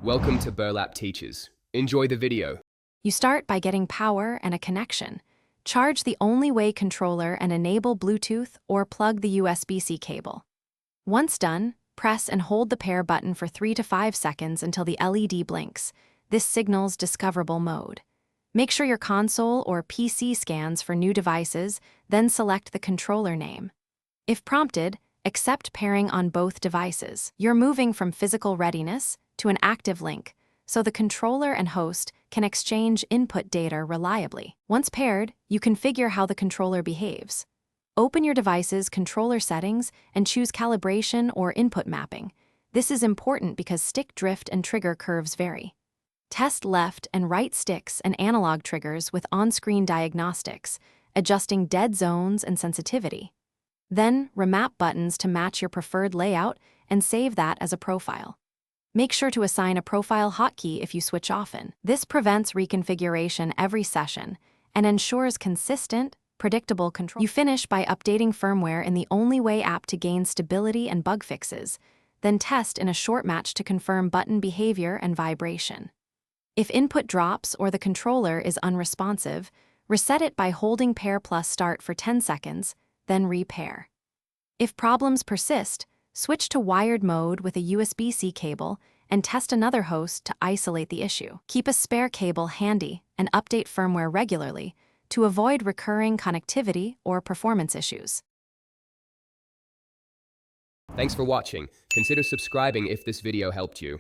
Welcome to Burlap Teachers. Enjoy the video. You start by getting power and a connection. Charge the only way controller and enable Bluetooth or plug the USB-C cable. Once done, press and hold the pair button for 3 to 5 seconds until the LED blinks. This signals discoverable mode. Make sure your console or PC scans for new devices, then select the controller name. If prompted, accept pairing on both devices. You're moving from physical readiness to an active link, so the controller and host can exchange input data reliably. Once paired, you configure how the controller behaves. Open your device's controller settings and choose calibration or input mapping. This is important because stick drift and trigger curves vary. Test left and right sticks and analog triggers with on-screen diagnostics, adjusting dead zones and sensitivity. Then, remap buttons to match your preferred layout and save that as a profile. Make sure to assign a profile hotkey if you switch often. This prevents reconfiguration every session and ensures consistent, predictable control. You finish by updating firmware in the Only Way app to gain stability and bug fixes, then test in a short match to confirm button behavior and vibration. If input drops or the controller is unresponsive, reset it by holding Pair plus Start for 10 seconds, then repair. If problems persist, switch to wired mode with a USB-C cable and test another host to isolate the issue. Keep a spare cable handy and update firmware regularly to avoid recurring connectivity or performance issues. Thanks for watching. Consider subscribing if this video helped you.